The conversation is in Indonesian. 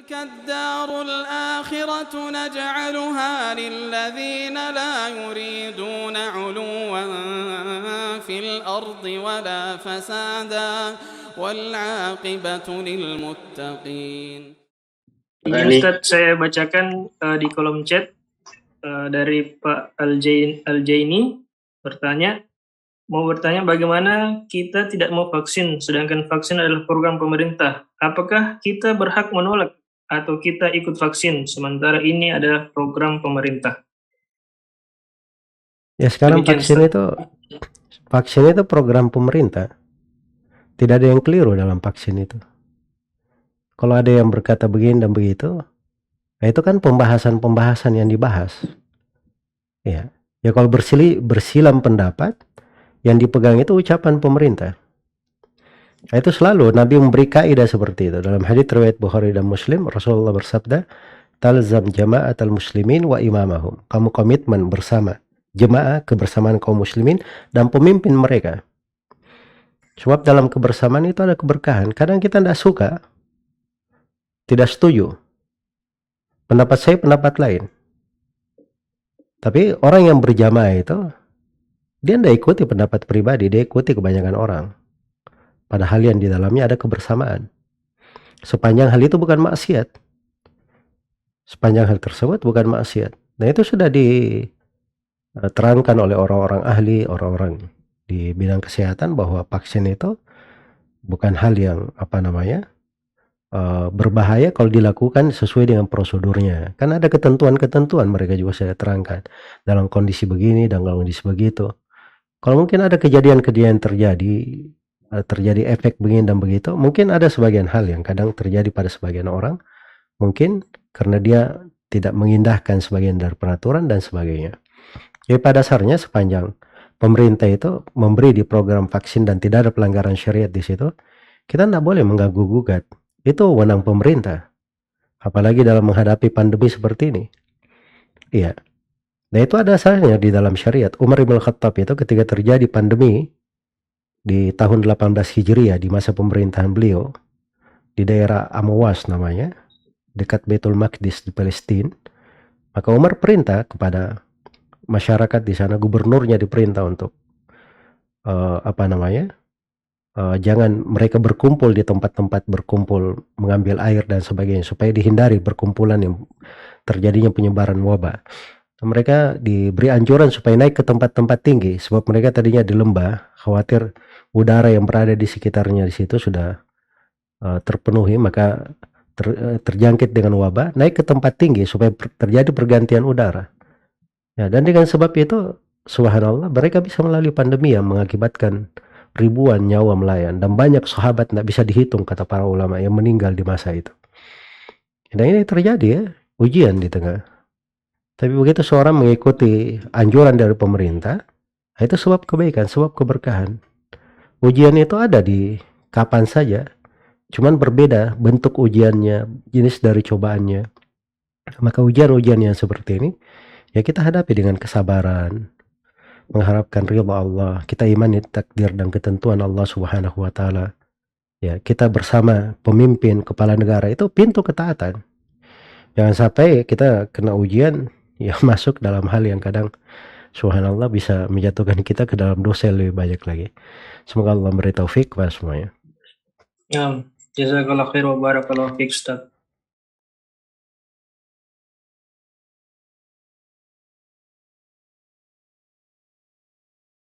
تلك الدار الآخرة نجعلها للذين لا يريدون علوا في الأرض ولا فسادا والعاقبة للمتقين. Ini Ustadz, saya bacakan di kolom chat dari Pak Al-Jaini mau bertanya bagaimana kita tidak mau vaksin sedangkan vaksin adalah program pemerintah. Apakah kita berhak menolak atau kita ikut vaksin sementara ini adalah program pemerintah? Ya sekarang vaksin itu program pemerintah. Tidak ada yang keliru dalam vaksin itu. Kalau ada yang berkata begini dan begitu, nah itu kan pembahasan yang dibahas. Ya kalau bersilam pendapat, yang dipegang itu ucapan pemerintah. Nah, itu selalu Nabi memberi kaidah seperti itu. Dalam hadits riwayat Bukhari dan Muslim, Rasulullah bersabda, "Talzam jama'atal muslimin wa imamahum." Kamu komitmen bersama jemaah, kebersamaan kaum muslimin dan pemimpin mereka. Sebab dalam kebersamaan itu ada keberkahan. Kadang kita tidak suka, tidak setuju. Pendapat saya pendapat lain. Tapi orang yang berjamaah itu, dia tidak ikuti pendapat pribadi, dia ikuti kebanyakan orang. Padahal yang di dalamnya ada kebersamaan. Sepanjang hal itu bukan maksiat. Sepanjang hal tersebut bukan maksiat. Nah itu sudah diterangkan oleh orang-orang ahli, orang-orang di bidang kesehatan bahwa vaksin itu bukan hal yang berbahaya kalau dilakukan sesuai dengan prosedurnya. Kan ada ketentuan-ketentuan mereka juga saya terangkan. Dalam kondisi begini dan dalam kondisi begitu. Kalau mungkin ada kejadian-kejadian terjadi efek begini dan begitu, mungkin ada sebagian hal yang kadang terjadi pada sebagian orang, mungkin karena dia tidak mengindahkan sebagian dari peraturan dan sebagainya. Jadi pada dasarnya sepanjang pemerintah itu memberi di program vaksin dan tidak ada pelanggaran syariat di situ, kita tidak boleh mengganggu-gugat. Itu wewenang pemerintah. Apalagi dalam menghadapi pandemi seperti ini. Iya. Nah itu ada asalnya di dalam syariat. Umar bin Khattab itu ketika terjadi pandemi di tahun 18 Hijriah di masa pemerintahan beliau di daerah Amawas namanya, dekat Baitul Maqdis di Palestina, maka Umar perintah kepada masyarakat di sana, gubernurnya diperintah untuk jangan mereka berkumpul di tempat-tempat berkumpul mengambil air dan sebagainya supaya dihindari berkumpulan yang terjadinya penyebaran wabah. Mereka diberi anjuran supaya naik ke tempat-tempat tinggi sebab mereka tadinya di lembah, khawatir udara yang berada di sekitarnya di situ sudah terpenuhi, maka terjangkit dengan wabah, naik ke tempat tinggi supaya terjadi pergantian udara. Ya, dan dengan sebab itu subhanallah mereka bisa melalui pandemi yang mengakibatkan ribuan nyawa melayang dan banyak sahabat tidak bisa dihitung kata para ulama yang meninggal di masa itu. Dan ini terjadi ya, ujian di tengah. Tapi begitu seorang mengikuti anjuran dari pemerintah, itu sebab kebaikan, sebab keberkahan. Ujian itu ada di kapan saja, cuman berbeda bentuk ujiannya, jenis dari cobaannya. Maka ujian-ujian yang seperti ini, ya kita hadapi dengan kesabaran, mengharapkan ridha Allah, kita imani takdir dan ketentuan Allah Subhanahu wa taala. Ya, kita bersama pemimpin kepala negara itu pintu ketaatan. Jangan sampai kita kena ujian yang masuk dalam hal yang kadang subhanallah bisa menjatuhkan kita ke dalam dosa yang lebih banyak lagi. Semoga Allah memberi taufik kepada semuanya. Jazakallahu khair wa barakallahu fiik Ustaz.